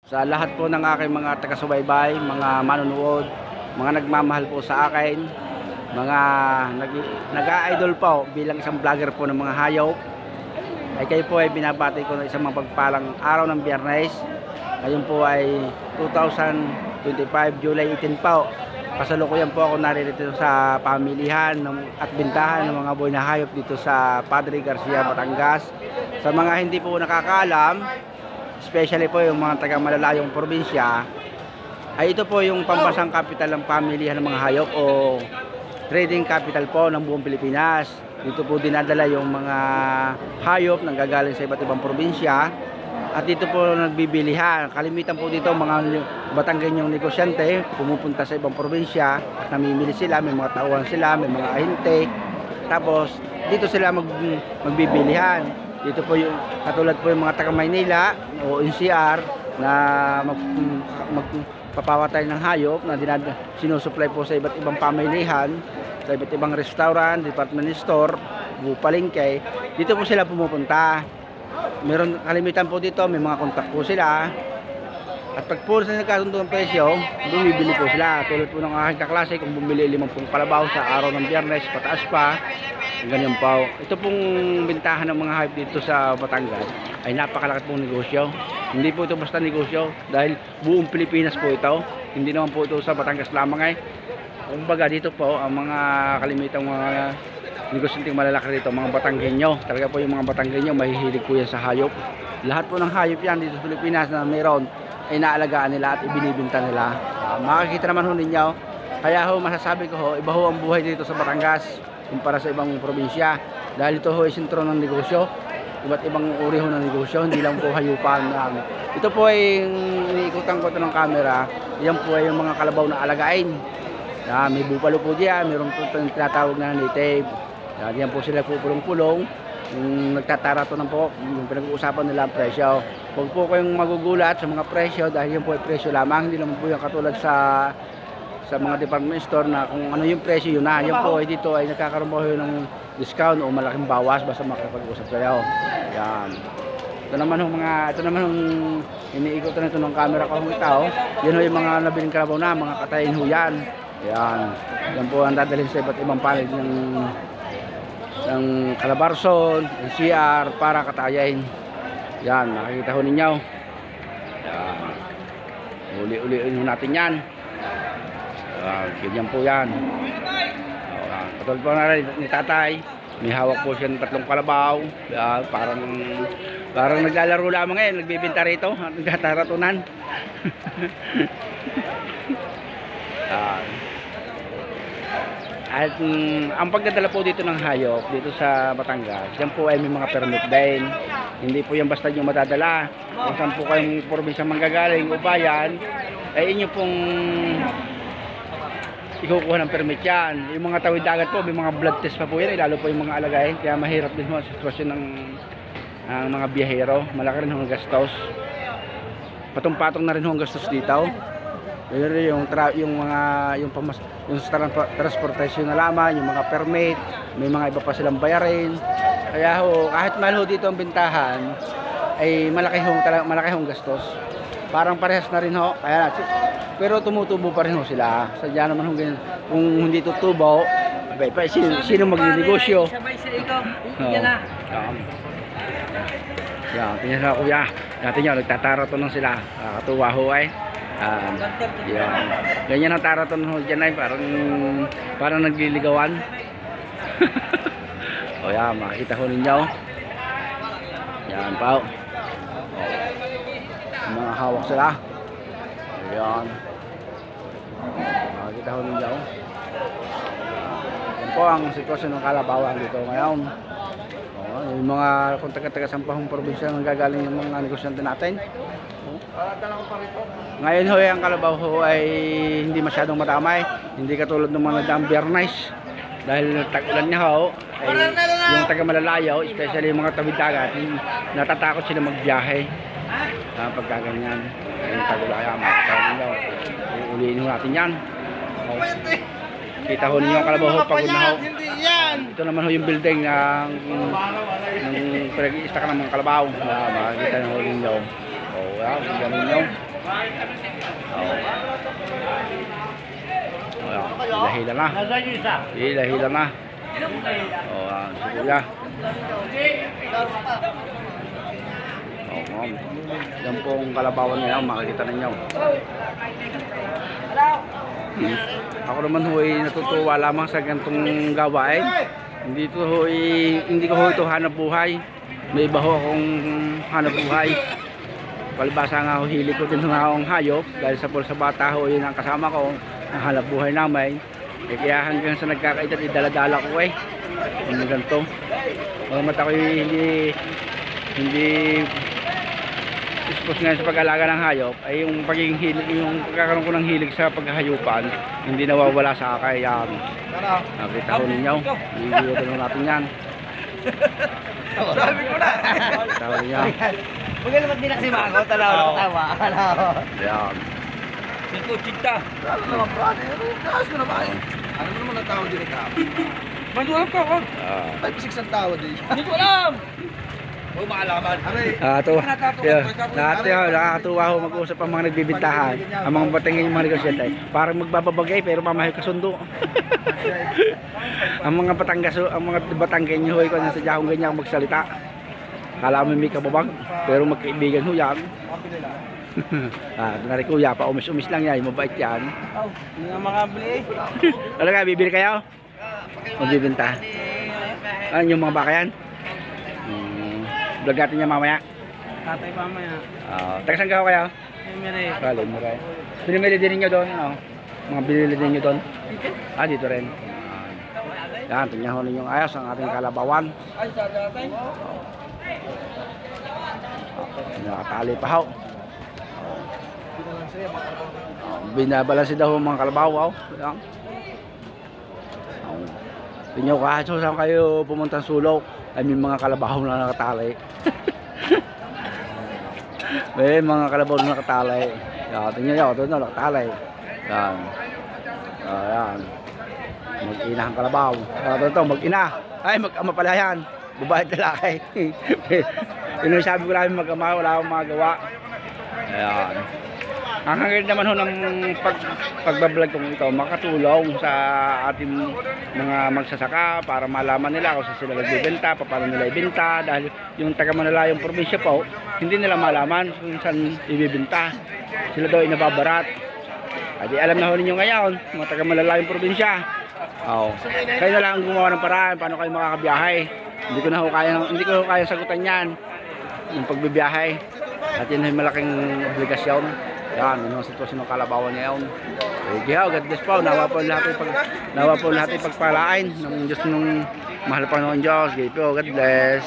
Sa lahat po ng aking mga taga-subaybay, mga manonood, mga nagmamahal po sa akin, mga nag-a-idol po bilang isang vlogger po ng mga hayop, ay kayo po ay binabati ko ng isang mapagpalang araw ng Biyernes. Ngayon po ay 2025, July 18 po. Kasalukuyan po ako narito sa pamilihan at bintahan ng mga buhay na hayop dito sa Padre Garcia, Batangas. Sa mga hindi po nakakaalam, especially po yung mga taga-malalayong probinsya, ay ito po yung pambansang capital ng pamilihan ng mga hayop o trading capital po ng buong Pilipinas. Dito po dinadala yung mga hayop nang gagaling sa iba't ibang probinsya at dito po nagbibilihan. Kalimitan po dito mga Batanggenyong negosyante pumupunta sa ibang probinsya at namimili sila, may mga tauhan sila, may mga ahente, tapos dito sila magbibilihan. Dito po yung katulad po yung mga taga Maynila o NCR na magpapawatay ng hayop na sinusupply po sa iba't ibang pamilihan, sa iba't ibang restaurant, department store, palengke. Dito po sila pumupunta. Meron kalimitan po dito, may mga kontak po sila. At pag po sa nagkasundo ng presyo, bumibili po sila. Tulad po ng aking kaklase, kung bumili 50 kalabaw sa araw ng Biyernes, pataas pa, ganyan po. Ito pong bintahan ng mga hayop dito sa Batangas ay napakalaki pong negosyo. Hindi po ito basta negosyo dahil buong Pilipinas po ito. Hindi naman po ito sa Batangas lamang kumbaga dito po ang mga kalimitang mga negosyanteng malalaki dito, mga Batanggenyo. Talaga po yung mga Batanggenyo mahihilig po yan sa hayop. Lahat po ng hayop yan dito sa Pilipinas na mayroon ay naalagaan nila at ibinibinta nila. Makikita naman ho ninyo. Kaya ho masasabi ko ho, iba ho ang buhay dito sa Batangas kumpara sa ibang probinsya. Dahil ito ho ay sentro ng negosyo. Iba't ibang uri ho ng negosyo, hindi lang po hayupan. Ito po ay iniikutan ko ito ng camera. Yan po ay yung mga kalabaw na alagain. May bupalo po diyan, mayroon po itong tinatawag na native. Yan po sila pupulong-pulong. Yung nagtatarato na po, yung pinag-uusapan nila ang presyo. Huwag po kayong magugulat sa mga presyo dahil yan po ay presyo lamang. Hindi naman po yung katulad sa mga department store na kung ano yung presyo yun na. Yan po ay dito ay nagkakaroon po ng discount o malaking bawas basta makapag-usap kayo. Yan. Ito naman yung iniikot na ito ng camera ko ng tao. Yan ho yung mga nabiling kalabaw na, mga katayin ho yan. Yan. Yan po ang dadalhin sa iba't ibang panig ng Calabarzon, NCR para katayain. Yan, nakikita ho ninyo. Yan. Uli-uliin ho natin yan. Ganyan po yan. Katulad po na rin ni tatay, may hawak po siya ng 3 kalabaw. Parang naglalaro lamang ngayon, nagbibinta rito, nagtataratunan. At ang pagdadala po dito ng hayop dito sa Batangas, yan po ay may mga permit din. Hindi po yan basta yung madadala. Kung saan po kayong probinsya manggagaling o bayan, ay inyo pong ikukuha ng permit yan. Yung mga tawid dagat po, may mga blood test pa po yan, lalo po yung mga alagayin. Kaya mahirap din mo ang sitwasyon ng mga biyahero. Malaki rin ang gastos. Patong-patong na rin ang gastos dito. Yung transportasyon na lamang, yung mga permit, may mga iba pa silang bayarin. Kaya ho, kahit mahal ho dito ang bintahan, ay malaki hong gastos. Parang parehas na rin ho, pero tumutubo pa rin ho sila. Sadya naman ho ganyan. Kung hindi tutubo, sino magnegosyo? Sabay sa ikaw. Yan na. Yan, tingnan sa kuya. Dati nyo, nagtatarato lang sila. Katuwa ho ay. Yan. Ganyan ang taraton ho dyan ay parang nagliligawan. O yan, makikita ho ninyo. Yan pa. Mga hawak sila. Yan. Makikita ho ninyo. Yan po ang sitwasyon ng kalabawan dito ngayon. Yung mga kung taga-sampahong probinsya nang gagaling yung mga negosyante natin. Ngayon ho, ang kalabaw ho ay hindi masyadong matamay. Hindi katulad ng mga nagdaang Biyernes. Dahil tag-ulan niya ho, ay yung taga-malalayaw, especially yung mga tawid dagat, natatakot sila magbiyahe. Pagkaganyan, yung tag-ulan, uliin ho natin yan. Kita ho ninyo ang kalabaw ho, pagod na ho. Ito naman ho yung building ng pinag-iista ka ng mga kalabaw. Makikita ho ninyo. Ganun nyo. Hila-hila na. Hila-hila na. Si Kuya. Yan pong kalabawan ngayon, makikita ninyo. Ako naman ho'y natutuwa lamang sa ganitong gawain. Hindi ko ho ito hanap buhay. May iba ho akong hanap buhay. Palibasa nga ho, hilig ko din nga akong hayop. Dahil sa bata ho, yun ang kasama ko, ang hanap buhay namin. Kaya hanggang sa nagkakaedad, idala-dala ko Hindi ganito. Malamat ako hindi ispos ngayon sa pag-alaga ng hayop ay yung pagkakaroon ko ng hilig sa paghahayupan hindi nawawala sa kakayan. Nakita ko ninyo, i-video natin yan. Sabi ko na. Nakita ko ninyo. Huwag ka naman dinaksimaan ko, tawa. Yan. Siko, chita. Ano naman brad, taas mo naman. Ano mo naman ang tawad din ito? Mandulang ka, 5-6 ang tawad din. Hindi ko alam. Huwag maalaman. Nakakatuwa ho mag-usap ang mga nagbibintahan. Ang mga batingin yung mga negosyante. Parang magbabagay pero mamahay kasundo. Ang mga Batanggay nyo ko na sadya kong ganyan magsalita. Kala mo may kababag pero magkaibigan ho yan. Nari Kuya, pa-umis-umis lang yan. Mabait yan. Hindi nga makabili. Ano ka, bibili kayo? Magbibinta. Ano yung mga baka yan? Vlog natin niya mamaya. Tatay mamaya. Taga-saan ka kayo? Mimiri. Mimiri. Binimili din ninyo doon, ano? Mga binili din ninyo doon? Dito rin. Yan, tingnan ho ninyong ayos ang ating kalabawan. Ay, sa tatay? Nakatali pa ho. Binabalansi daw ang mga kalabaw. Yan. Tingnan ko kahit saan kayo pumunta sa sulok. Ay may mga kalabaw na nakatali. May mga kalabaw na nakatali. Tingnan nyo, ito na nakatali. Yan. Yan. Mag-ina ang kalabaw. Ito, mag-ina. Ay, mag-ama pala yan. Babae at lalaki. Yun sabi ko namin mag-ama, wala akong magawa. Ayan. Ang hanggang naman ho ng pagbablog kong ito, makatulong sa ating mga magsasaka para malaman nila kung saan sila nagbibenta, paano nila ibenta. Dahil yung taga-Manalayong probinsya po, hindi nila malaman kung saan ibibenta. Sila daw ay nababarat. Adi alam na ho ninyo ngayon, mga taga-Manalayong probinsya. Kayo na lang gumawa ng paraan paano kayo makakabiyahe. Hindi ko kaya sagutan yan yung pagbibiyahe. At yun ay malaking obligasyon. Yan, yun ang sitwasyon ng kalabawan ngayon. God bless po. Nawa po lahat ay pagpalain ng Diyos ng mahal pa ng Diyos. God bless.